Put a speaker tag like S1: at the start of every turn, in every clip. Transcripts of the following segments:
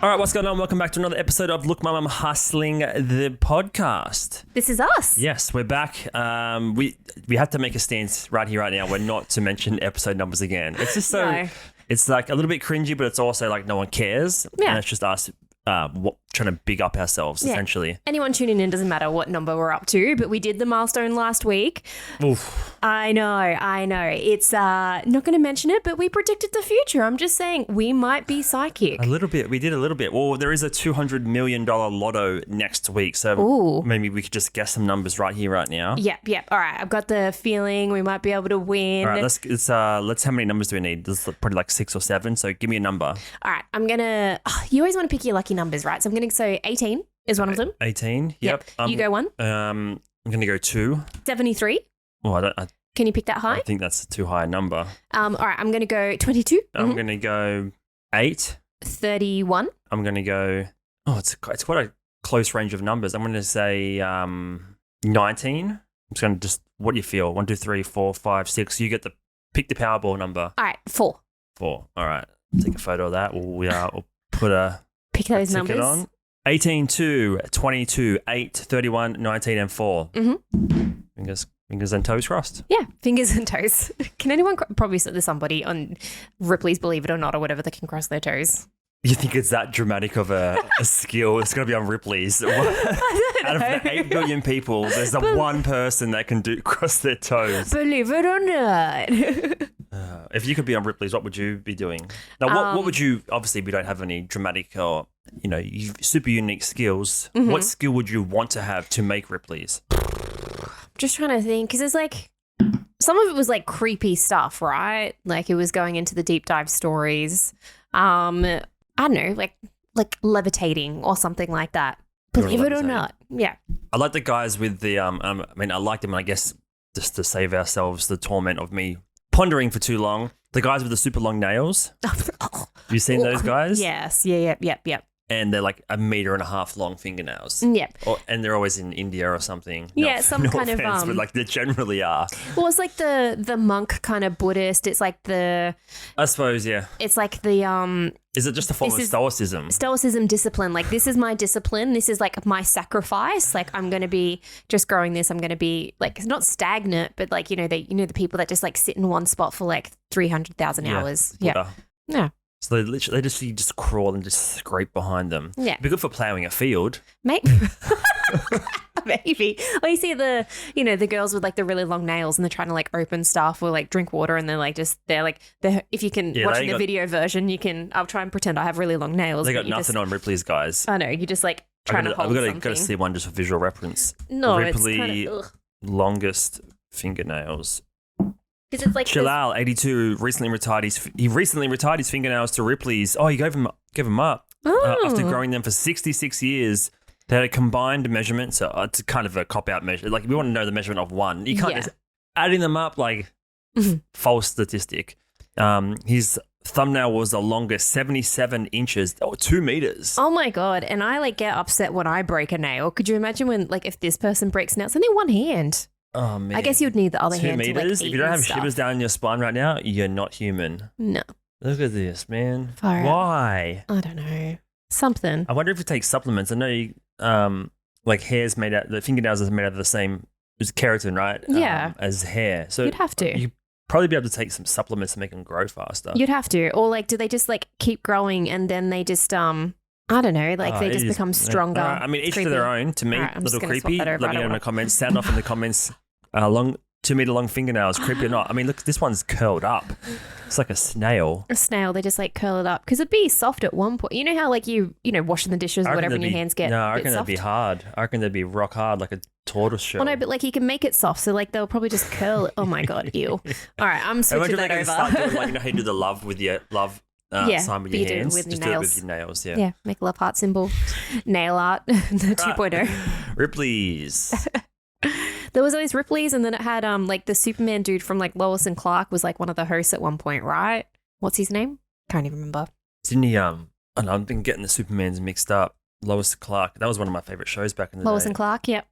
S1: All right, what's going on? Welcome back to another episode of Look Mum, I'm Hustling, the podcast.
S2: This is us.
S1: Yes, we're back. We have to make a stance right here, right now. We're not to mention episode numbers again. It's just so,
S2: No.
S1: It's like a little bit cringy, but it's also like no one cares.
S2: Yeah.
S1: And it's just us trying to big up ourselves, essentially.
S2: Anyone tuning in, doesn't matter what number we're up to, but we did the milestone last week.
S1: Oof.
S2: I know. It's not going to mention it, but we predicted the future. I'm just saying we might be psychic.
S1: A little bit. We did a little bit. Well, there is a $200 million lotto next week, so
S2: Ooh.
S1: maybe we could just guess some numbers right here, right now.
S2: Yep. All right, I've got the feeling we might be able to win.
S1: All right, let's how many numbers do we need? There's probably like 6 or 7, so give me a number.
S2: All right, I'm going to... you always want to pick your lucky numbers, right? So I'm going to say 18 is one of them.
S1: 18, yep.
S2: You go one.
S1: I'm going to go 2.
S2: 73.
S1: Oh, I
S2: Can you pick that high?
S1: think that's a too high a number.
S2: All right, I'm going to go 22.
S1: I'm going to go 8.
S2: 31.
S1: I'm going to go... Oh, it's quite a close range of numbers. I'm going to say 19. I'm just going to what do you feel? 1, 2, 3, 4, 5, 6. You get pick the Powerball number.
S2: All right, 4.
S1: 4. All right. Take a photo of that. We'll put a
S2: Pick those
S1: ticket
S2: numbers.
S1: on. 18, 2, 22, 8, 31, 19, and 4.
S2: Mm-hmm.
S1: Fingers and toes crossed.
S2: Yeah, fingers and toes. Can anyone probably there's somebody on Ripley's Believe It or Not or whatever that can cross their toes?
S1: You think it's that dramatic of a skill? It's going to be on Ripley's. Out of the 8 billion people, there's the one person that can cross their toes.
S2: Believe it or not.
S1: If you could be on Ripley's, what would you be doing? Now, what would you... Obviously, we don't have any dramatic or, super unique skills.
S2: Mm-hmm.
S1: What skill would you want to have to make Ripley's?
S2: Just trying to think, because it's like... Some of it was like creepy stuff, right? Like it was going into the deep dive stories. I don't know, like levitating or something like that. Believe it or not. Yeah.
S1: I like the guys with the... I like them, I guess, just to save ourselves the torment of me pondering for too long. The guys with the super long nails. Have you seen those guys?
S2: Yes. Yep.
S1: And they're like 1.5 meters long fingernails.
S2: Yep.
S1: And they're always in India or something.
S2: Yeah, some kind of
S1: but like they generally are.
S2: Well, it's like the monk kind of Buddhist. It's like
S1: I suppose, yeah.
S2: It's like the
S1: Is it just a form of stoicism?
S2: Stoicism discipline. Like this is my discipline. This is like my sacrifice. Like I'm going to be just growing this. I'm going to be like not stagnant, but like the people that just like sit in one spot for like 300,000 hours. Yeah. Yeah.
S1: So you just crawl and just scrape behind them.
S2: Yeah.
S1: It'd be good for ploughing a field.
S2: Maybe. Well, you see the girls with like the really long nails and they're trying to like open stuff or like drink water and if you can watch the video version, I'll try and pretend I have really long nails.
S1: They got nothing on Ripley's guys.
S2: I know, you just like trying to hold something.
S1: I've got to see one just for visual reference.
S2: No,
S1: Ripley,
S2: it's kind of
S1: longest fingernails.
S2: Because it's like
S1: Shalal, 82, recently retired his fingernails to Ripley's. Oh, he gave them up after growing them for 66 years. They had a combined measurement, so it's kind of a cop-out measure. Like, we want to know the measurement of one. You can't just adding them up like false statistic. His thumbnail was the longest, 77 inches, 2 meters.
S2: Oh my God. And I like get upset when I break a nail. Could you imagine when like if this person breaks nails, only one hand?
S1: Oh, man.
S2: I guess you'd need the other
S1: 2
S2: hand
S1: meters?
S2: to like
S1: If you don't have shivers down your spine right now, you're not human.
S2: No.
S1: Look at this, man.
S2: Far out.
S1: Why?
S2: I don't know. Something.
S1: I wonder if it takes supplements. I know you, like hair's made out, the fingernails are made out of the same, it's keratin, right?
S2: Yeah.
S1: As hair. So
S2: You'd have to.
S1: You'd probably be able to take some supplements to make them grow faster.
S2: You'd have to. Or like, do they just like keep growing and then they just, I don't know, like they just become stronger?
S1: I mean, each to their own. To me,
S2: Right, I'm
S1: little
S2: just gonna
S1: creepy.
S2: swap that over.
S1: Let me know in the comments. Sound off in the comments. 2 meter long fingernails, creepy or not. I mean, look, this one's curled up. It's like a snail.
S2: A snail, they just like curl it up because it'd be soft at one point. You know how like washing the dishes or whatever and your hands get
S1: No, I
S2: a bit
S1: reckon that'd be
S2: soft?
S1: hard. I reckon that'd be rock hard like a tortoise shell.
S2: Well, no, but like you can make it soft, so like they'll probably just curl it. Oh my God, ew. All right, I'm switching that over.
S1: Start doing, like, how you do the love with your sign with your hands.
S2: With your
S1: just
S2: nails.
S1: do it with your nails, yeah.
S2: Yeah, make a love heart symbol. Nail art, the 2.0.
S1: Ripley's.
S2: There was always Ripley's, and then it had like the Superman dude from like Lois and Clark was like one of the hosts at one point, right? What's his name? Can't even remember.
S1: Didn't he? I don't know, I've been getting the Supermans mixed up. Lois Clark. That was one of my favorite shows back in the day.
S2: Lois and Clark, yep.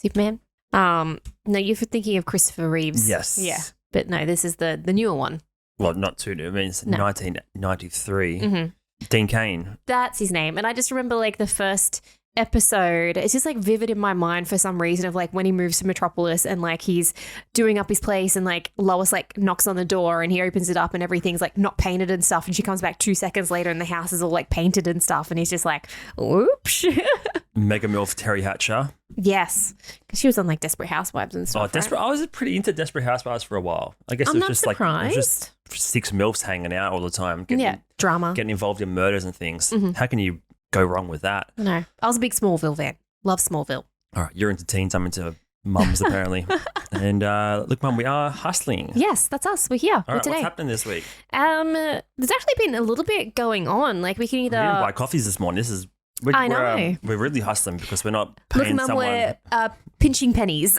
S2: Superman. No, you're thinking of Christopher Reeves.
S1: Yes.
S2: Yeah, but no, this is the newer one.
S1: Well, not too new. I mean, it's 1993.
S2: Mm-hmm.
S1: Dean Cain.
S2: That's his name. And I just remember like the first episode, it's just like vivid in my mind for some reason of like when he moves to Metropolis and like he's doing up his place and like Lois like knocks on the door and he opens it up and everything's like not painted and stuff, and she comes back 2 seconds later and the house is all like painted and stuff, and he's just like, oops.
S1: Mega MILF Terry Hatcher.
S2: Yes, because she was on like Desperate Housewives and stuff.
S1: Right? I was pretty into Desperate Housewives for a while. I guess it was just
S2: surprised.
S1: like it was just 6 MILFs hanging out all the time,
S2: drama,
S1: getting involved in murders and things. How can you go wrong with that?
S2: No, I was a big Smallville fan. Love Smallville.
S1: All right, you're into teens, I'm into mums apparently. And look, Mum, we are hustling.
S2: Yes, that's us. We're here.
S1: All right,
S2: today.
S1: what's happening this week?
S2: There's actually been a little bit going on. Like we can either
S1: We didn't buy coffees this morning. We're really hustling because we're not paying
S2: Mum,
S1: someone.
S2: we're pinching pennies.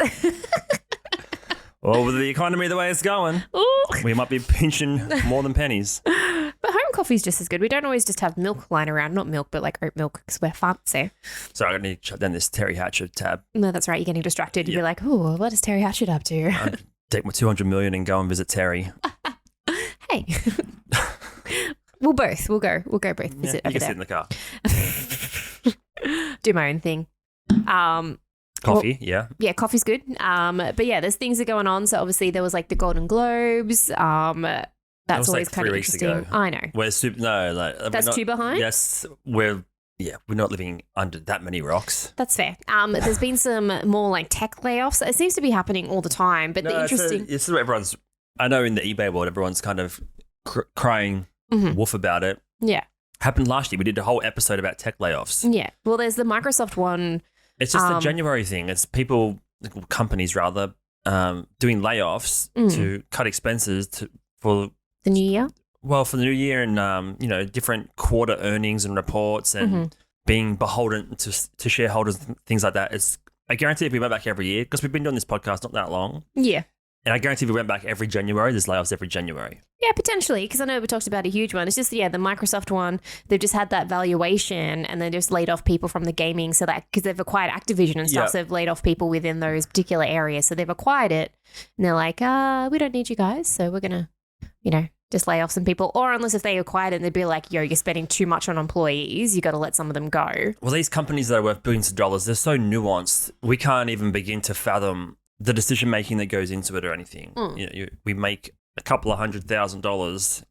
S1: Well, with the economy the way it's going,
S2: Ooh.
S1: we might be pinching more than pennies.
S2: But home coffee's just as good. We don't always just have milk lying around. Not milk, but like oat milk because we're fancy.
S1: Sorry, I need to shut down this Terry Hatcher tab.
S2: No, that's right. You're getting distracted. You'll be like, oh, what is Terry Hatchet up to?
S1: I'd take my 200 million and go and visit Terry.
S2: Hey. We'll go both visit
S1: you
S2: over
S1: can
S2: there.
S1: sit in the car.
S2: Do my own thing.
S1: Coffee, yeah.
S2: Yeah, coffee's good. But yeah, there's things that are going on. So obviously there was like the Golden Globes. That's always
S1: like
S2: kind of
S1: 3 weeks
S2: interesting.
S1: ago.
S2: I know.
S1: We're that's
S2: too behind?
S1: Yes, we're not living under that many rocks.
S2: That's fair. There's been some more like tech layoffs. It seems to be happening all the time. But the interesting...
S1: It's what everyone's... I know in the eBay world, everyone's kind of crying wolf about it.
S2: Yeah.
S1: Happened last year. We did a whole episode about tech layoffs.
S2: Yeah. Well, there's the Microsoft one.
S1: It's just a January thing. It's companies rather, doing layoffs to cut expenses for
S2: the new year.
S1: Well, for the new year and different quarter earnings and reports and being beholden to shareholders and things like that. I guarantee if we went back every year, because we've been doing this podcast not that long.
S2: Yeah.
S1: And I guarantee if we went back every January, there's layoffs every January.
S2: Yeah, potentially, because I know we talked about a huge one. It's just, the Microsoft one, they've just had that valuation and they just laid off people from the gaming, so that because they've acquired Activision and stuff, so they've laid off people within those particular areas. So they've acquired it and they're like, we don't need you guys, so we're going to, just lay off some people. Or unless if they acquired it, they'd be like, yo, you're spending too much on employees, you got to let some of them go.
S1: Well, these companies that are worth billions of dollars, they're so nuanced, we can't even begin to fathom the decision making that goes into it or anything. We make a couple of $100,000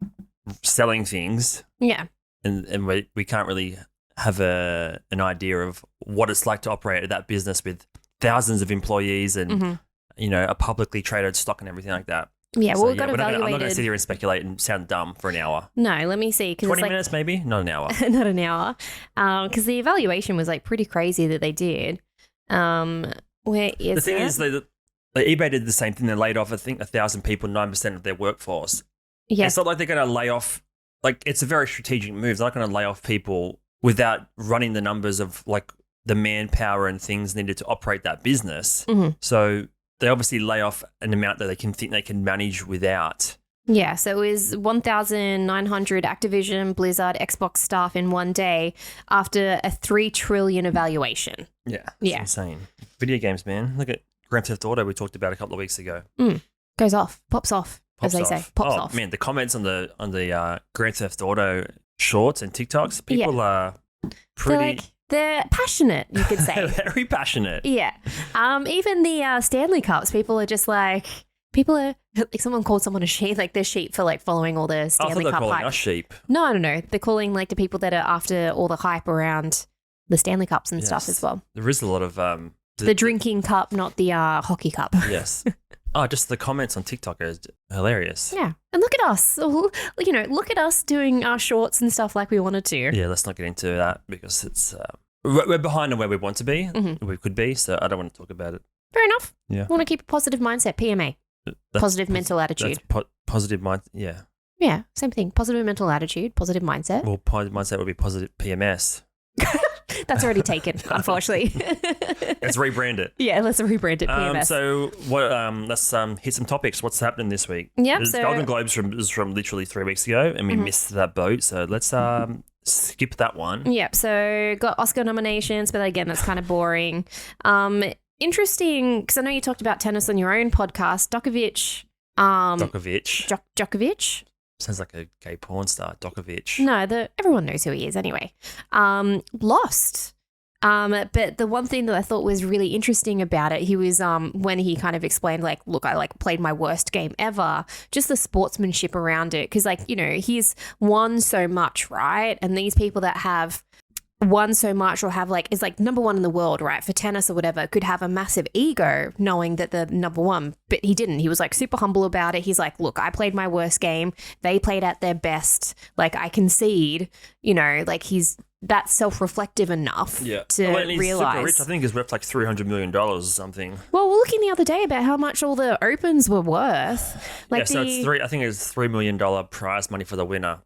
S1: selling things. Yeah. And we can't really have an idea of what it's like to operate at that business with thousands of employees and, a publicly traded stock and everything like that.
S2: Yeah,
S1: so,
S2: we've got evaluated.
S1: I'm not going to sit here and speculate and sound dumb for an hour.
S2: No, let me see.
S1: 20 minutes maybe? Not an hour.
S2: Not an hour. Because the evaluation was like pretty crazy that they did. Where is
S1: the thing is, eBay did the same thing. They laid off, I think, 1,000 people, 9% of their workforce. Yeah. It's not like they're going to lay off. Like, it's a very strategic move. They're not going to lay off people without running the numbers of like the manpower and things needed to operate that business. So they obviously lay off an amount that they can think they can manage without.
S2: Yeah, so it was 1,900 Activision, Blizzard, Xbox staff in one day after a $3 trillion evaluation.
S1: Yeah, it's insane. Video games, man. Look at Grand Theft Auto we talked about a couple of weeks ago.
S2: Goes off, pops off, as they say. Pops off.
S1: Man, the comments on the Grand Theft Auto shorts and TikToks, people are pretty...
S2: They're passionate, you could say.
S1: Very passionate.
S2: Yeah. Even the Stanley Cups, people are just like... People are... Like someone called someone a sheep, like they're sheep for like following all the Stanley Cup hype.
S1: I thought they're calling us sheep.
S2: No. They're calling like the people that are after all the hype around the Stanley Cups and stuff as well.
S1: There is a lot of...
S2: the drinking cup, not the hockey cup.
S1: Yes. Just the comments on TikTok are hilarious.
S2: Yeah. And look at us. Look at us doing our shorts and stuff like we wanted to.
S1: Yeah, let's not get into that because it's... we're behind on where we want to be. We could be, so I don't want to talk about it.
S2: Fair enough.
S1: Yeah.
S2: Want to keep a positive mindset, PMA. Positive mental attitude.
S1: That's positive mind, yeah.
S2: Yeah, same thing. Positive mental attitude, positive mindset.
S1: Well, positive mindset would be positive PMS.
S2: That's already taken, unfortunately.
S1: Let's rebrand it.
S2: Yeah, let's rebrand it. PMS.
S1: So what? Let's hit some topics. What's happening this week?
S2: Yep.
S1: The Golden Globes is from literally 3 weeks ago, and we missed that boat. So let's skip that one.
S2: Yep. So got Oscar nominations, but again, that's kind of boring. Interesting, because I know you talked about tennis on your own podcast. Djokovic.
S1: Sounds like a gay porn star, Djokovic.
S2: No, everyone knows who he is anyway. Lost. But the one thing that I thought was really interesting about it, he was when he kind of explained like, look, I like played my worst game ever, just the sportsmanship around it. Because like, you know, he's won so much, right? And these people that have won so much or have like is like number one in the world, right, for tennis or whatever, could have a massive ego knowing that they're number one, but he didn't. He was like super humble about it. He's like, look, I played my worst game, they played at their best, like I concede, you know, like he's that self-reflective enough to
S1: he's
S2: realize
S1: super rich. I think he's worth like $300 million or something.
S2: Well, we're looking the other day about how much all the opens were worth. Like
S1: so it's I think it's $3 million prize money for the winner.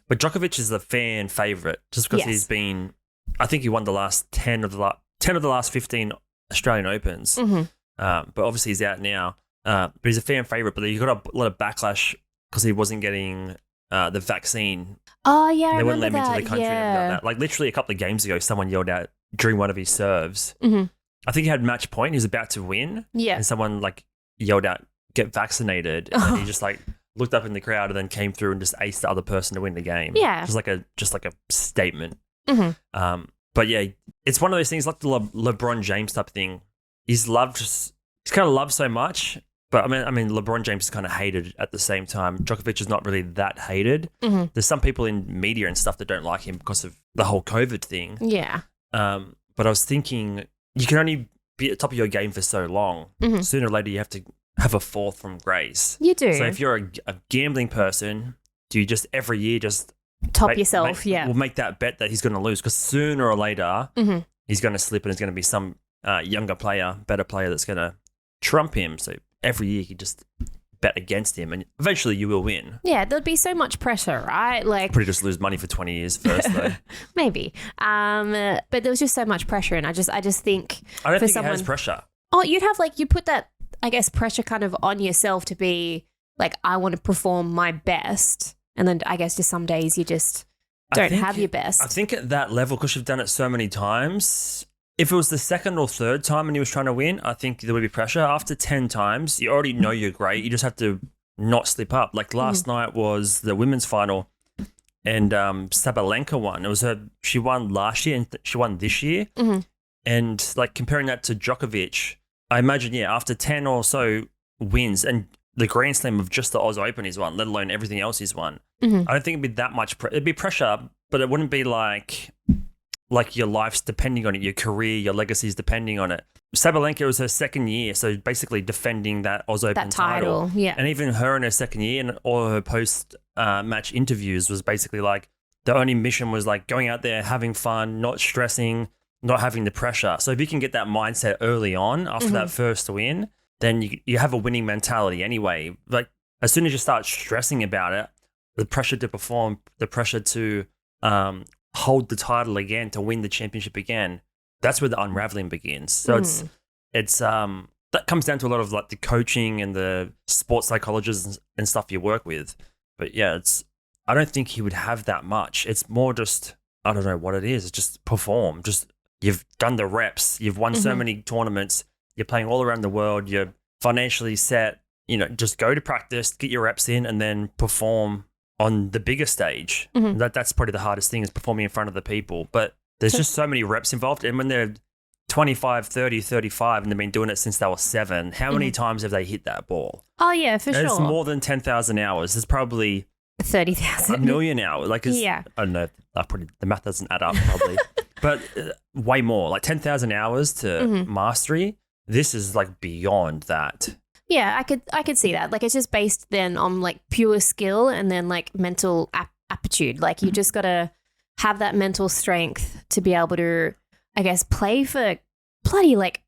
S1: But Djokovic is the fan favorite just because he's been. I think he won the last 10 of the last 15 Australian Opens. But obviously he's out now. But he's a fan favorite. But he got a lot of backlash because he wasn't getting the vaccine.
S2: Oh yeah,
S1: they wouldn't let him
S2: that.
S1: into the country. And that. Like literally a couple of games ago, someone yelled out during one of his serves. I think he had match point. He was about to win. Yeah, and someone like yelled out, "Get vaccinated!" And then he just like looked up in the crowd and then came through and just aced the other person to win the game. Yeah, just like a statement. But yeah, it's one of those things like the LeBron James type thing. He's kind of loved so much. But I mean, LeBron James is kind of hated at the same time. Djokovic is not really that hated. There's some people in media and stuff that don't like him because of the whole COVID thing. Yeah. But I was thinking, you can only be at the top of your game for so long. Sooner or later, you have to have a fall from grace. You do. So if you're a gambling person, do you just every year just
S2: top yourself?
S1: We'll make that bet that he's going to lose because sooner or later he's going to slip and it's going to be some younger player, better player that's going to trump him. So every year you just bet against him and eventually you will win.
S2: Yeah, there'd be so much pressure, right? Like
S1: probably just lose money for 20 years first though.
S2: Maybe. But there was just so much pressure and I just think
S1: I don't think it has pressure.
S2: Oh, you'd put that, I guess, pressure kind of on yourself to be like, I want to perform my best. And then I guess just some days you just don't have your best.
S1: I think at that level, because you've done it so many times, if it was the second or third time and he was trying to win, I think there would be pressure. After 10 times, you already know you're great. You just have to not slip up. Like last night was the women's final and Sabalenka won. She won last year and she won this year. And like comparing that to Djokovic, I imagine, after 10 or so wins and the Grand Slam of just the Oz Open he's won, let alone everything else he's won, I don't think it'd be that much. It'd be pressure, but it wouldn't be like your life's depending on it, your career, your legacy's depending on it. Sabalenka was her second year, so basically defending that Oz Open title. Yeah. And even her in her second year and all her post-match interviews was basically like the only mission was like going out there, having fun, not stressing, not having the pressure. So if you can get that mindset early on after that first win, then you have a winning mentality anyway. Like as soon as you start stressing about it, the pressure to perform, the pressure to hold the title again, to win the championship again, that's where the unraveling begins. So it's that comes down to a lot of like the coaching and the sports psychologists and stuff you work with. But yeah, I don't think he would have that much. It's more just, I don't know what it is. It's just perform. Just you've done the reps. You've won so many tournaments. You're playing all around the world. You're financially set. You know, just go to practice, get your reps in, and then perform on the bigger stage. That's probably the hardest thing is performing in front of the people. But there's just so many reps involved. And when they're 25, 30, 35, and they've been doing it since they were 7, how many times have they hit that ball?
S2: Oh, yeah, for sure.
S1: It's more than 10,000 hours. There's probably
S2: 30,000.
S1: A million hours. Like, I don't know. The math doesn't add up probably. But way more. Like 10,000 hours to mastery. This is like beyond that.
S2: Yeah, I could see that. Like it's just based then on like pure skill and then like mental aptitude. Like you just got to have that mental strength to be able to, I guess, play for bloody like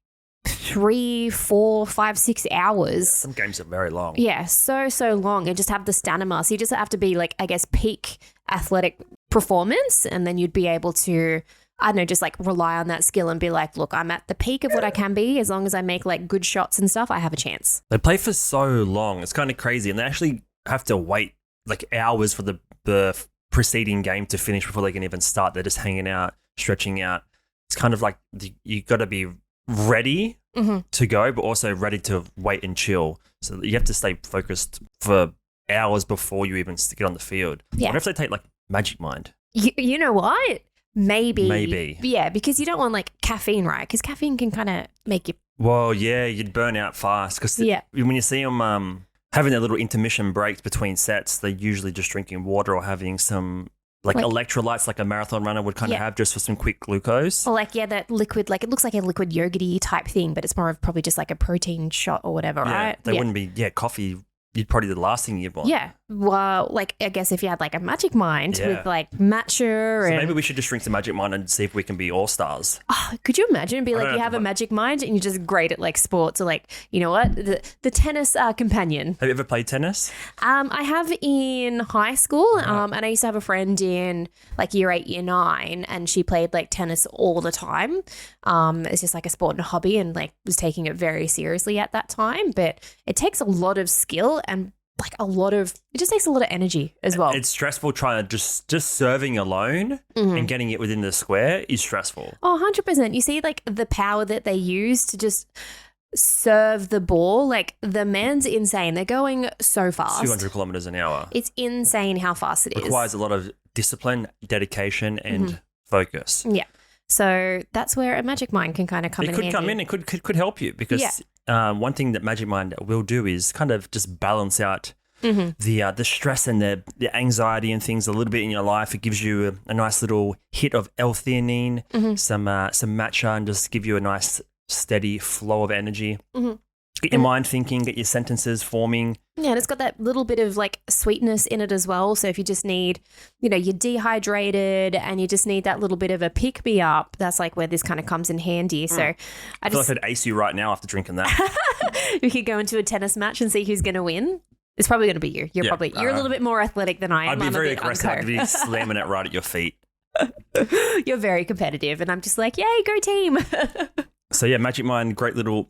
S2: 3, 4, 5, 6 hours. Yeah,
S1: some games are very long.
S2: Yeah, so long, and just have the stamina. So you just have to be like, I guess, peak athletic performance, and then you'd be able to, I don't know, just like rely on that skill and be like, look, I'm at the peak of what I can be. As long as I make like good shots and stuff, I have a chance.
S1: They play for so long. It's kind of crazy. And they actually have to wait like hours for the preceding game to finish before they can even start. They're just hanging out, stretching out. It's kind of like you got to be ready to go, but also ready to wait and chill. So you have to stay focused for hours before you even get on the field.
S2: Yeah.
S1: What if they take like Magic Mind?
S2: You know what?
S1: Maybe.
S2: Yeah, because you don't want like caffeine, right? Because caffeine can kind of make you.
S1: Well, yeah, you'd burn out fast because when you see them having their little intermission breaks between sets, they're usually just drinking water or having some like electrolytes like a marathon runner would kind of have just for some quick glucose.
S2: Or that liquid, like it looks like a liquid yogurty type thing, but it's more of probably just like a protein shot or whatever, right?
S1: They wouldn't be, coffee, you'd probably the last thing you'd want.
S2: Yeah. Well, like I guess if you had like a Magic Mind with like matcha and...
S1: maybe we should just drink some Magic Mind and see if we can be all-stars.
S2: Oh, could you imagine? Be like you have a Magic Mind and you're just great at like sports or like, you know what? The tennis companion.
S1: Have you ever played tennis?
S2: I have in high school and I used to have a friend in like year 8, year 9 and she played like tennis all the time. It's just like a sport and a hobby and like was taking it very seriously at that time. But it takes a lot of skill and like it just takes a lot of energy as well.
S1: It's stressful trying to just serving alone and getting it within the square is stressful.
S2: Oh, 100%. You see like the power that they use to just serve the ball. Like the men's insane. They're going so fast.
S1: 200 kilometers an hour.
S2: It's insane how fast it
S1: Requires a lot of discipline, dedication and focus.
S2: Yeah. So that's where a Magic Mind can kind of come in handy.
S1: It could come in. It could help you because one thing that Magic Mind will do is kind of just balance out the stress and the anxiety and things a little bit in your life. It gives you a nice little hit of L-theanine, some matcha, and just give you a nice steady flow of energy. Get your mind thinking, get your sentences forming.
S2: Yeah, and it's got that little bit of like sweetness in it as well. So if you just need, you're dehydrated and you just need that little bit of a pick-me-up, that's like where this kind of comes in handy. So
S1: I feel like I'd ace you right now after drinking that.
S2: We could go into a tennis match and see who's going to win. It's probably going to be you. You're a little bit more athletic than I am.
S1: I'd be very aggressive. I'd be slamming it right at your feet.
S2: You're very competitive and I'm just like, yay, go team.
S1: So yeah, Magic Mind, great little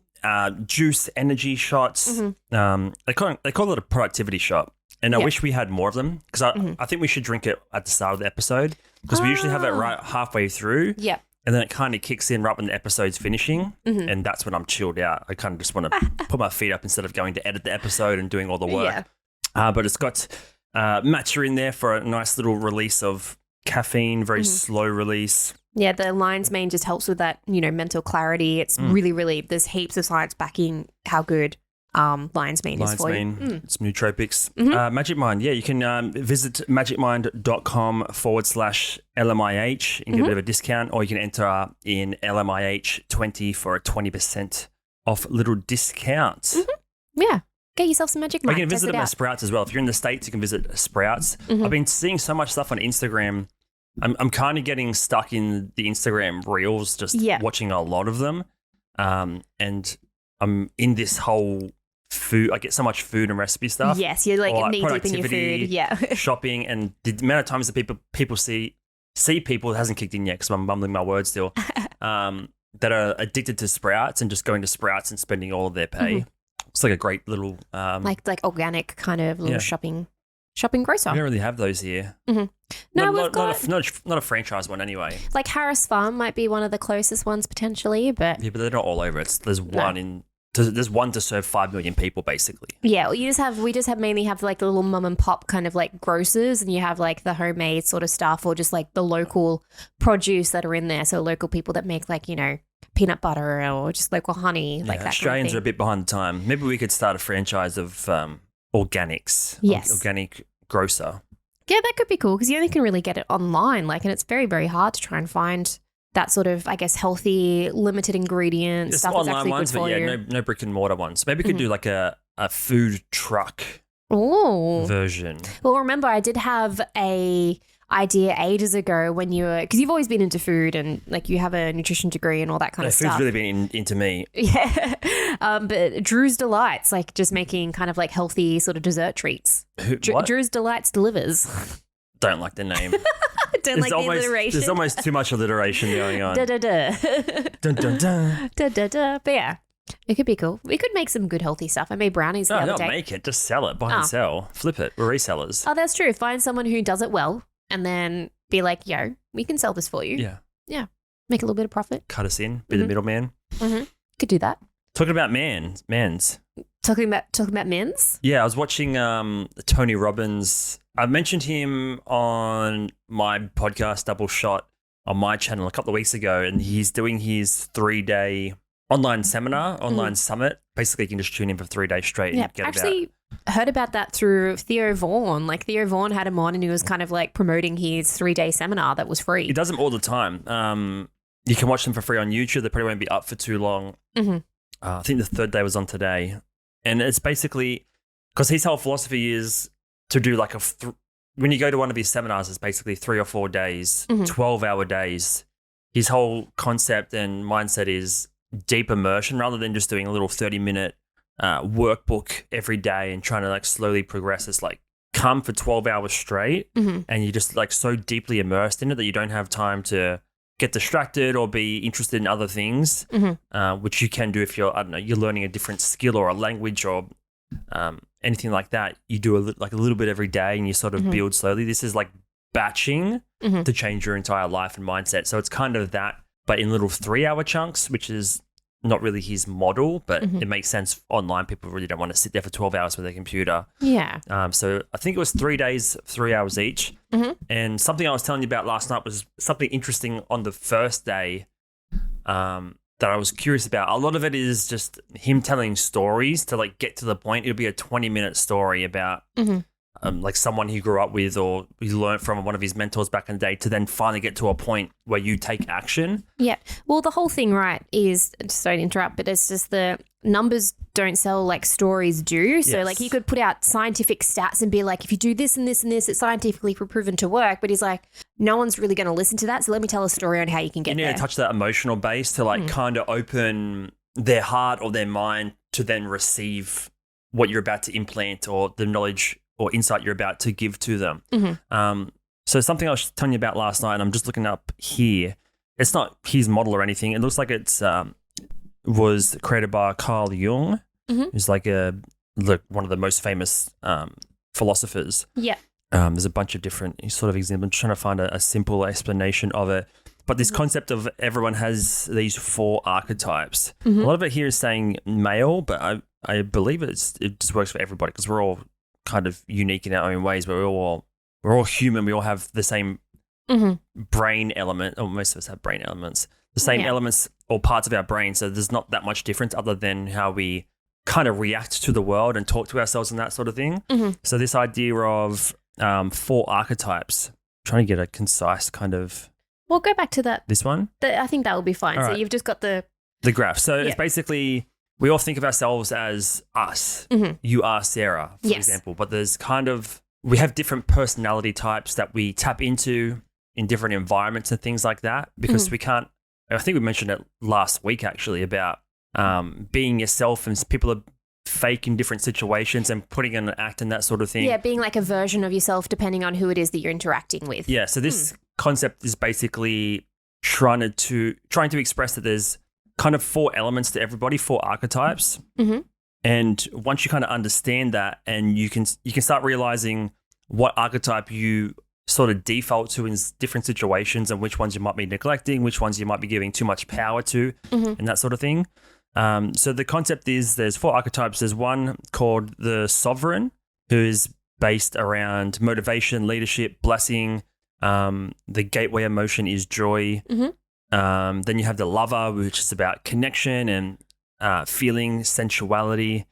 S1: juice energy shots. They call it a productivity shot. And I wish we had more of them because I think we should drink it at the start of the episode because we usually have it right halfway through.
S2: Yeah.
S1: And then it kind of kicks in right when the episode's finishing. And that's when I'm chilled out. I kind of just want to put my feet up instead of going to edit the episode and doing all the work. Yeah. But it's got matcha in there for a nice little release of caffeine, very slow release.
S2: Yeah, the lion's mane just helps with that, mental clarity. It's really, there's heaps of science backing how good lion's mane is for you.
S1: It's nootropics. Magic Mind, you can visit magicmind.com/LMIH and get a bit of a discount, or you can enter in LMIH20 for a 20% off little discount.
S2: Yeah. Get yourself some Magic Mind.
S1: You can visit them at Sprouts as well. If you're in the States, you can visit Sprouts. I've been seeing so much stuff on Instagram. I'm kind of getting stuck in the Instagram reels, just watching a lot of them. And I'm in this whole food. I get so much food and recipe stuff.
S2: Yes, you're like knee deep in your food. Yeah.
S1: Shopping, and the amount of times that people see people, it hasn't kicked in yet because I'm mumbling my words still, that are addicted to Sprouts and just going to Sprouts and spending all of their pay. It's like a great little...
S2: like organic kind of little shopping grocer.
S1: We don't really have those here.
S2: No,
S1: not a franchise one anyway.
S2: Like Harris Farm might be one of the closest ones potentially, but
S1: they're not all over. There's one to serve 5 million people basically.
S2: Yeah, we just mainly have like the little mum and pop kind of like grocers, and you have like the homemade sort of stuff, or just like the local produce that are in there. So local people that make like peanut butter or just local honey, like that.
S1: Australians
S2: kind of
S1: are a bit behind the time. Maybe we could start a franchise of organics.
S2: Yes,
S1: organic grocer.
S2: Yeah, that could be cool because you only can really get it online, and it's very, very hard to try and find that sort of, I guess, healthy, limited ingredient stuff that's actually good for you.
S1: No brick and mortar ones. Maybe we could do like a food truck version.
S2: Well, remember, I did have a idea ages ago when because you've always been into food and like you have a nutrition degree and all that kind of stuff.
S1: Food's really been into me.
S2: Yeah. But Drew's Delights, like just making kind of like healthy sort of dessert treats. Drew's Delights delivers.
S1: Don't like the name.
S2: Don't like the alliteration.
S1: There's almost too much alliteration going on.
S2: Da da da.
S1: Dun dun dun.
S2: Da da da. But yeah, it could be cool. We could make some good healthy stuff. I made brownies the other day.
S1: Don't make it. Just sell it. Buy and sell. Flip it. We're resellers.
S2: Oh, that's true. Find someone who does it well and then be like, yo, we can sell this for you.
S1: Yeah.
S2: Yeah. Make a little bit of profit.
S1: Cut us in. Be the middleman.
S2: Could do that.
S1: Talking about mans.
S2: Talking about men's?
S1: Yeah, I was watching Tony Robbins. I mentioned him on my podcast, Double Shot, on my channel a couple of weeks ago, and he's doing his 3-day online seminar, online summit. Basically, you can just tune in for 3 days straight.
S2: Yeah,
S1: and get
S2: actually heard about that through Theo Vaughn. Like Theo Vaughn had him on and he was kind of like promoting his 3-day seminar that was free.
S1: He does them all the time. You can watch them for free on YouTube. They probably won't be up for too long. I think the 3rd day was on today. And it's basically, because his whole philosophy is to do like when you go to one of his seminars, it's basically 3 or 4 days, 12-hour days. His whole concept and mindset is deep immersion rather than just doing a little 30-minute workbook every day and trying to like slowly progress. It's like come for 12 hours straight and you're just like so deeply immersed in it that you don't have time to get distracted or be interested in other things, which you can do if you're, I don't know, you're learning a different skill or a language or anything like that. You do like a little bit every day and you sort of build slowly. This is like batching to change your entire life and mindset. So it's kind of that, but in little 3-hour chunks, which is not really his model, but it makes sense online. People really don't want to sit there for 12 hours with their computer.
S2: Yeah.
S1: So I think it was 3 days, 3 hours each. And something I was telling you about last night was something interesting on the first day that I was curious about. A lot of it is just him telling stories to like get to the point. It'll be a 20-minute story about like someone he grew up with or he learned from one of his mentors back in the day to then finally get to a point where you take action.
S2: Yeah. Well, the whole thing, right, is, sorry to interrupt, but it's just the numbers don't sell like stories do. So like he could put out scientific stats and be like, if you do this and this and this, it's scientifically proven to work. But he's like, no one's really going to listen to that. So let me tell a story on how you can get there.
S1: You need to touch that emotional base to like kind of open their heart or their mind to then receive what you're about to implant or the knowledge or insight you're about to give to them. So something I was telling you about last night, and I'm just looking up here. It's not his model or anything. It looks like it's was created by Carl Jung, who's like one of the most famous philosophers.
S2: Yeah.
S1: There's a bunch of different sort of examples. I'm trying to find a simple explanation of it. But this concept of everyone has these 4 archetypes. A lot of it here is saying male, but I believe it just works for everybody because we're all kind of unique in our own ways, but we're all human. We all have the same brain element, or most of us have brain elements, the same elements or parts of our brain. So there's not that much difference other than how we kind of react to the world and talk to ourselves and that sort of thing. So this idea of 4 archetypes, trying to get a concise kind of.
S2: Well, go back to that.
S1: This one?
S2: I think that will be fine. All so right. You've just got the
S1: graph. So it's basically, we all think of ourselves as us. You are Sarah, for example. But there's we have different personality types that we tap into in different environments and things like that because we can't, I think we mentioned it last week actually about being yourself and people are fake in different situations and putting in an act and that sort of thing.
S2: Yeah, being like a version of yourself depending on who it is that you're interacting with.
S1: Yeah, so this concept is basically trying to express that there's kind of 4 elements to everybody, 4 archetypes. And once you kind of understand that and you can start realizing what archetype you sort of default to in different situations and which ones you might be neglecting, which ones you might be giving too much power to and that sort of thing. So the concept is there's 4 archetypes. There's one called the sovereign, who is based around motivation, leadership, blessing. The gateway emotion is joy. Then you have the lover, which is about connection and feeling, sensuality,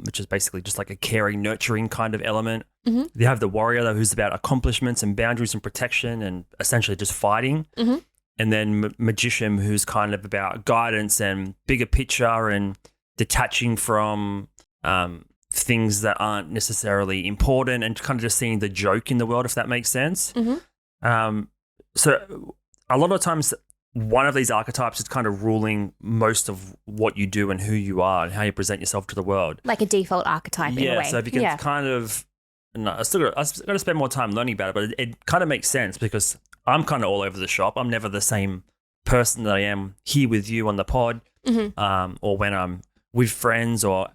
S1: which is basically just like a caring, nurturing kind of element. You have the warrior, though, who's about accomplishments and boundaries and protection and essentially just fighting. And then magician, who's kind of about guidance and bigger picture and detaching from things that aren't necessarily important and kind of just seeing the joke in the world, if that makes sense. So a lot of times one of these archetypes is kind of ruling most of what you do and who you are and how you present yourself to the world. Like
S2: a default archetype in a way.
S1: Yeah, so if you can kind of, I've got to spend more time learning about it, but it kind of makes sense because I'm kind of all over the shop. I'm never the same person that I am here with you on the pod or when I'm with friends or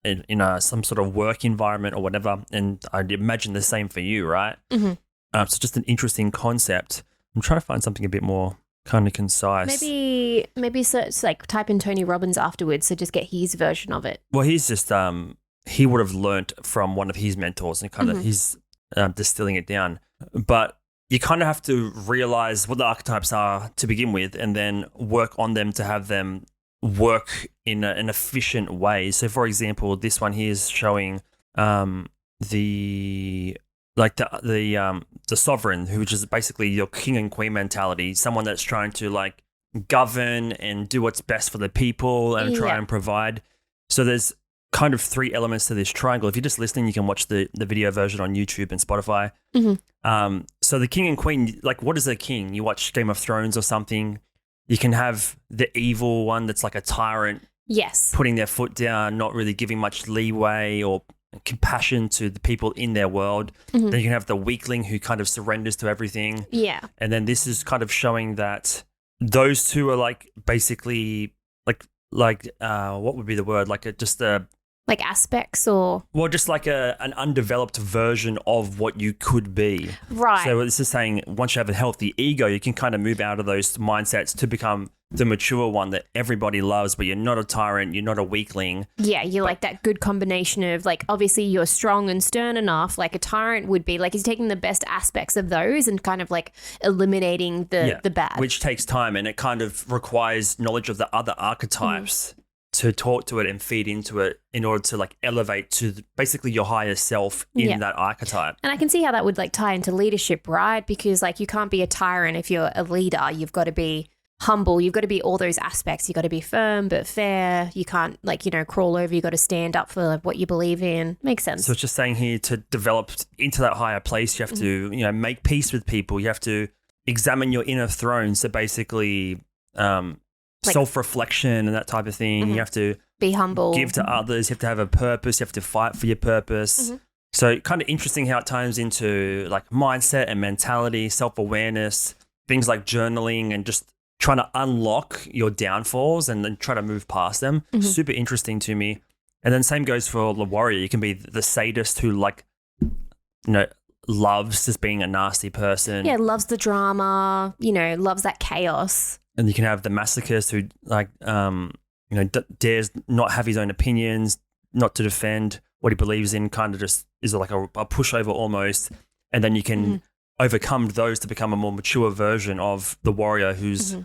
S1: in some sort of work environment or whatever. And I'd imagine the same for you, right? So just an interesting concept. I'm trying to find something a bit more kind of concise.
S2: Maybe search like type in Tony Robbins afterwards, so just get his version of it.
S1: Well, he's just he would have learnt from one of his mentors and kind of he's distilling it down. But you kind of have to realize what the archetypes are to begin with, and then work on them to have them work in an efficient way. So, for example, this one here is showing the sovereign, which is basically your king and queen mentality, someone that's trying to like govern and do what's best for the people and try and provide. So there's kind of 3 elements to this triangle. If you're just listening, you can watch the video version on YouTube and Spotify. So the king and queen, like, what is a king? You watch Game of Thrones or something. You can have the evil one that's like a tyrant, putting their foot down, not really giving much leeway or compassion to the people in their world. Then you can have the weakling who kind of surrenders to everything. And then this is kind of showing that those two are like basically like what would be the word?
S2: Like aspects or?
S1: Well, just like an undeveloped version of what you could be.
S2: Right.
S1: So this is saying once you have a healthy ego, you can kind of move out of those mindsets to become the mature one that everybody loves, but you're not a tyrant, you're not a weakling.
S2: Yeah, you're like that good combination of like, obviously you're strong and stern enough, like a tyrant would be. Like he's taking the best aspects of those and kind of like eliminating the bad.
S1: Which takes time, and it kind of requires knowledge of the other archetypes to talk to it and feed into it in order to like elevate to basically your higher self in that archetype.
S2: And I can see how that would like tie into leadership, right? Because like you can't be a tyrant if you're a leader. You've got to be humble. You've got to be all those aspects. You've got to be firm but fair. You can't like, crawl over. You've got to stand up for like, what you believe in. Makes sense.
S1: So it's just saying here to develop into that higher place, you have to, make peace with people. You have to examine your inner throne. So basically self-reflection and that type of thing. You have to
S2: be humble.
S1: Give to others. You have to have a purpose. You have to fight for your purpose. So kind of interesting how it ties into like mindset and mentality, self-awareness, things like journaling and just trying to unlock your downfalls and then try to move past them. Super interesting to me. And then same goes for the warrior. You can be the sadist who like, loves just being a nasty person.
S2: Yeah, loves the drama, loves that chaos.
S1: And you can have the masochist who like, dares not have his own opinions, not to defend what he believes in, kind of just is like a pushover almost. And then you can overcome those to become a more mature version of the warrior who's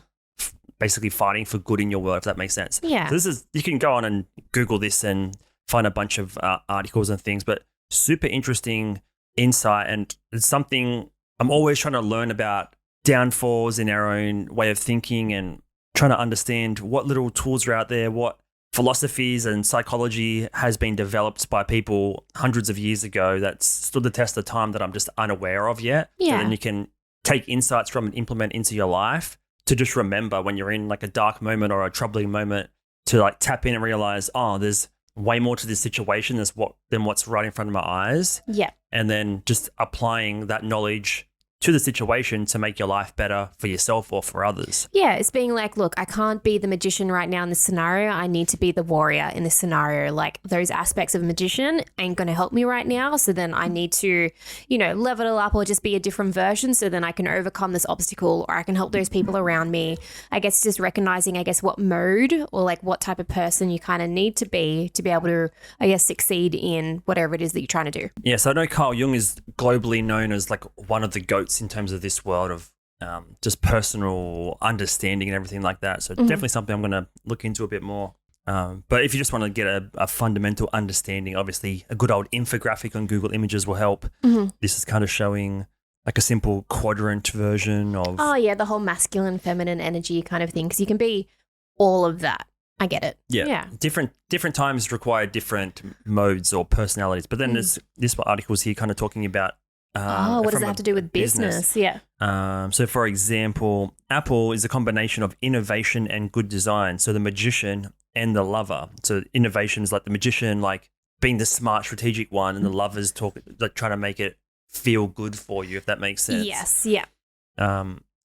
S1: basically fighting for good in your world, if that makes sense.
S2: Yeah.
S1: So you can go on and Google this and find a bunch of articles and things, but super interesting insight. And it's something I'm always trying to learn about, downfalls in our own way of thinking and trying to understand what little tools are out there, what philosophies and psychology has been developed by people hundreds of years ago that's stood the test of time that I'm just unaware of yet.
S2: Yeah.
S1: So then you can take insights from and implement into your life to just remember when you're in like a dark moment or a troubling moment to like tap in and realize, there's way more to this situation than what's right in front of my eyes.
S2: Yeah.
S1: And then just applying that knowledge to the situation to make your life better for yourself or for others.
S2: Yeah, it's being like, look, I can't be the magician right now in this scenario. I need to be the warrior in this scenario. Like those aspects of magician ain't going to help me right now. So then I need to, level it up or just be a different version so then I can overcome this obstacle or I can help those people around me. I guess just recognizing, what mode or like what type of person you kind of need to be able to, succeed in whatever it is that you're trying to do.
S1: Yeah, so I know Carl Jung is globally known as like one of the goats in terms of this world of just personal understanding and everything like that. So definitely something I'm going to look into a bit more. But if you just want to get a fundamental understanding, obviously a good old infographic on Google Images will help. This is kind of showing like a simple quadrant version of...
S2: Oh, yeah, the whole masculine, feminine energy kind of thing, because you can be all of that. I get it.
S1: Yeah. Different times require different modes or personalities. But then there's this article's here kind of talking about
S2: what does that have to do with business? Yeah.
S1: So, for example, Apple is a combination of innovation and good design. So, the magician and the lover. So, innovation is like the magician, like being the smart, strategic one, and the lovers trying to make it feel good for you, if that makes sense.
S2: Yes. Yeah.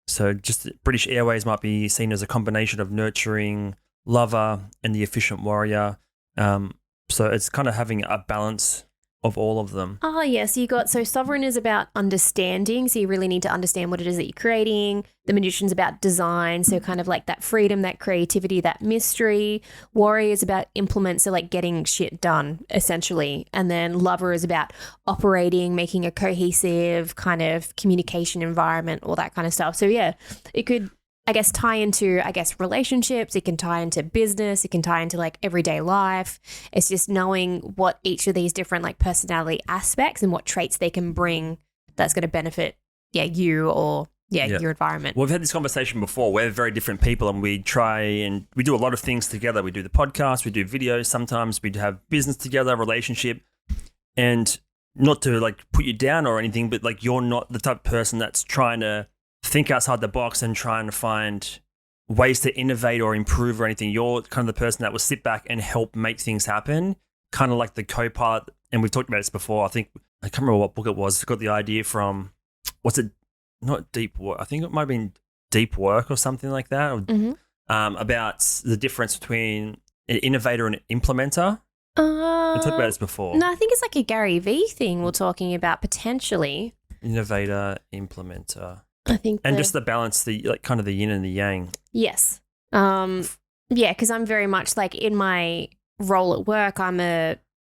S1: So, just British Airways might be seen as a combination of nurturing lover and the efficient warrior. So, it's kind of having a balance of all of them.
S2: Oh, yeah. So sovereign is about understanding. So you really need to understand what it is that you're creating. The magician's about design. So kind of like that freedom, that creativity, that mystery. Warrior is about implement. So like getting shit done, essentially. And then lover is about operating, making a cohesive kind of communication environment, all that kind of stuff. So yeah, it could, I guess, tie into, relationships. It can tie into business. It can tie into like everyday life. It's just knowing what each of these different like personality aspects and what traits they can bring that's going to benefit, you or your environment.
S1: Well, we've had this conversation before. We're very different people and we try and we do a lot of things together. We do the podcast, we do videos. Sometimes we have business together, relationship. And not to like put you down or anything, but like you're not the type of person that's trying to think outside the box and trying to find ways to innovate or improve or anything. You're kind of the person that will sit back and help make things happen, kind of like the co-pilot. And we've talked about this before. I can't remember what book it was. I got the idea from, what's it? Not Deep Work. I think it might have been Deep Work or something like that. About the difference between an innovator and an implementer. We talked about this before.
S2: No, I think it's like a Gary Vee thing we're talking about potentially.
S1: Innovator, implementer.
S2: I think,
S1: and just the balance, the like kind of the yin and the yang.
S2: Yes. Because I'm very much like in my role at work, I'm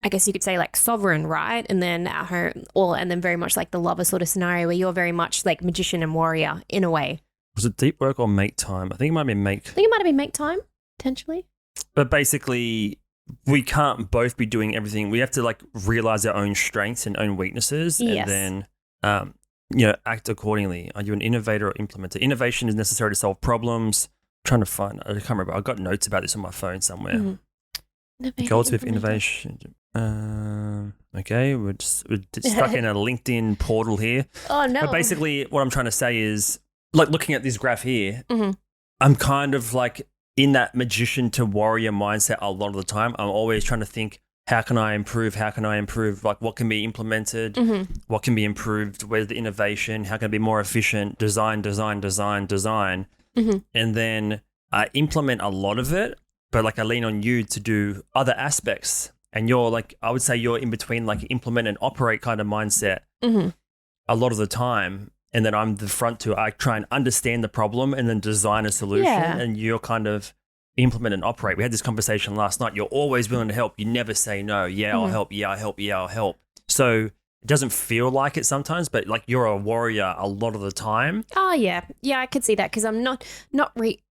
S2: I guess you could say like sovereign, right? And then at home, and then very much like the lover sort of scenario where you're very much like magician and warrior in a way.
S1: Was it Deep Work or Make Time? I think it might have been Make.
S2: I think it might have been Make Time, potentially.
S1: But basically, we can't both be doing everything. We have to like realize our own strengths and own weaknesses, and then act accordingly. Are you an innovator or implementer? Innovation is necessary to solve problems. I'm trying to find, I can't remember. I've got notes about this on my phone somewhere.
S2: Mm-hmm.
S1: Goals with innovation. Okay, we're stuck in a LinkedIn portal here.
S2: Oh, no.
S1: But basically, what I'm trying to say is, like looking at this graph here, I'm kind of like in that magician to warrior mindset a lot of the time. I'm always trying to think, how can I improve? How can I improve? Like, what can be implemented? What can be improved? Where's the innovation? How can I be more efficient? Design. And then I implement a lot of it, but like I lean on you to do other aspects. And you're like, I would say you're in between like implement and operate kind of mindset a lot of the time. And then I'm the front to, I try and understand the problem and then design a solution. Yeah. And you're kind of implement and operate. We had this conversation last night. You're always willing to help. You never say no. Yeah, I'll help. Yeah, I'll help. Yeah, I'll help. So it doesn't feel like it sometimes, but like you're a warrior a lot of the time.
S2: Oh, yeah. Yeah, I could see that because I'm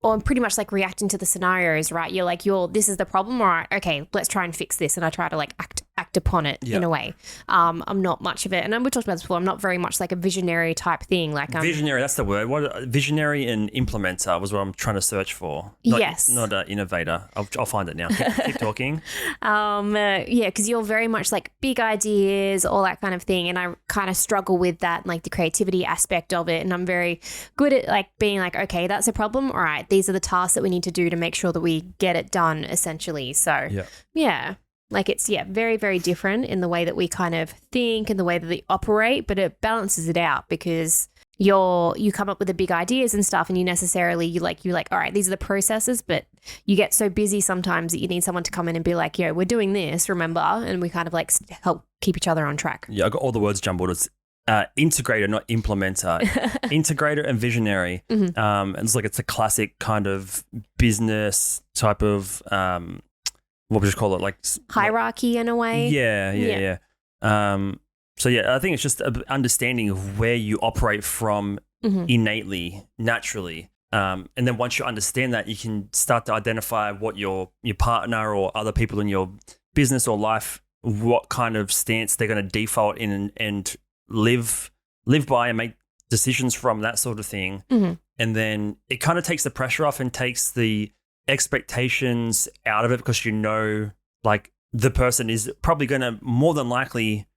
S2: I'm pretty much like reacting to the scenarios, right? You're like, this is the problem. All right, okay, let's try and fix this. And I try to like act upon it in a way. I'm not much of it. And we talked about this before. I'm not very much like a visionary type thing. Like
S1: visionary, that's the word. What visionary and implementer was what I'm trying to search for.
S2: Yes.
S1: Not an innovator. I'll find it now. Keep talking.
S2: Because you're very much like big ideas, all that kind of thing. And I kind of struggle with that, like the creativity aspect of it. And I'm very good at like being like, okay, that's a problem. All right, these are the tasks that we need to do to make sure that we get it done essentially. So yeah. Like it's, very, very different in the way that we kind of think and the way that they operate, but it balances it out because you come up with the big ideas and stuff and you're like, all right, these are the processes, but you get so busy sometimes that you need someone to come in and be like, we're doing this, remember? And we kind of like help keep each other on track.
S1: Yeah, I got all the words jumbled. It's integrator, not implementer. Integrator and visionary. And it's a classic kind of business type of what would you call it? Like
S2: hierarchy in a way.
S1: Yeah. I think it's just understanding of where you operate from innately, naturally. And then once you understand that, you can start to identify what your partner or other people in your business or life, what kind of stance they're going to default in and live by and make decisions from, that sort of thing. And then it kind of takes the pressure off and takes the expectations out of it because like the person is probably going to more than likely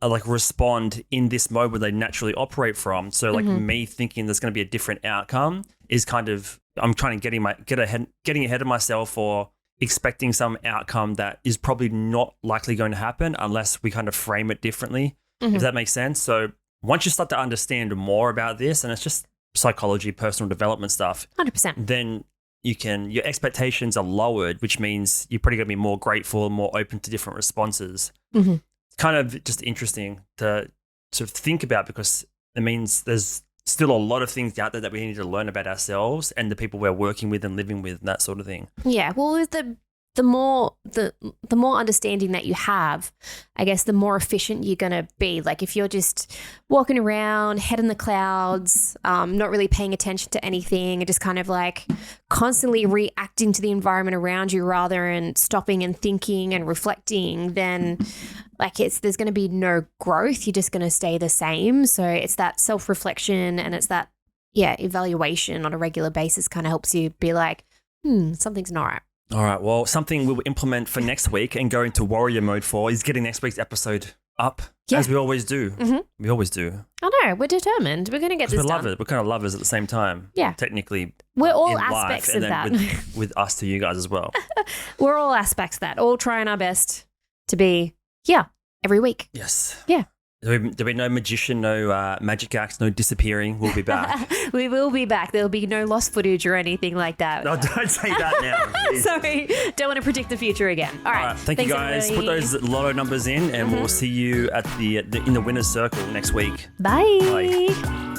S1: like respond in this mode where they naturally operate from. So like me thinking there's going to be a different outcome is kind of, I'm trying to getting ahead of myself or expecting some outcome that is probably not likely going to happen unless we kind of frame it differently, if that makes sense. So once you start to understand more about this, and it's just psychology, personal development stuff,
S2: 100%,
S1: then your expectations are lowered, which means you're probably going to be more grateful and more open to different responses. Kind kind of just interesting to sort of think about, because it means there's still a lot of things out there that we need to learn about ourselves and the people we're working with and living with and that sort of thing.
S2: Yeah, well, the more understanding that you have, I guess the more efficient you're going to be. Like if you're just walking around, head in the clouds, not really paying attention to anything, and just kind of like constantly reacting to the environment around you rather than stopping and thinking and reflecting, then like there's going to be no growth. You're just going to stay the same. So it's that self-reflection and it's that, evaluation on a regular basis kind of helps you be like, something's not right.
S1: All right. Well, something we'll implement for next week and go into warrior mode for is getting next week's episode up, as we always do. Mm-hmm. We always do.
S2: I know. We're determined. We're going to get this done.
S1: We love it. We're kind of lovers at the same time.
S2: Yeah.
S1: Technically.
S2: We're all aspects of that.
S1: With us to you guys as well.
S2: We're all aspects of that. All trying our best to be, every week.
S1: Yes.
S2: Yeah.
S1: There'll be no magician, no magic acts, no disappearing. We'll be back.
S2: We will be back. There'll be no lost footage or anything like that.
S1: No, don't say that now.
S2: Sorry. Don't want to predict the future again. All right.
S1: Thank you guys. Everybody. Put those Lotto numbers in and we'll see you in the winner's circle next week.
S2: Bye.
S1: Bye.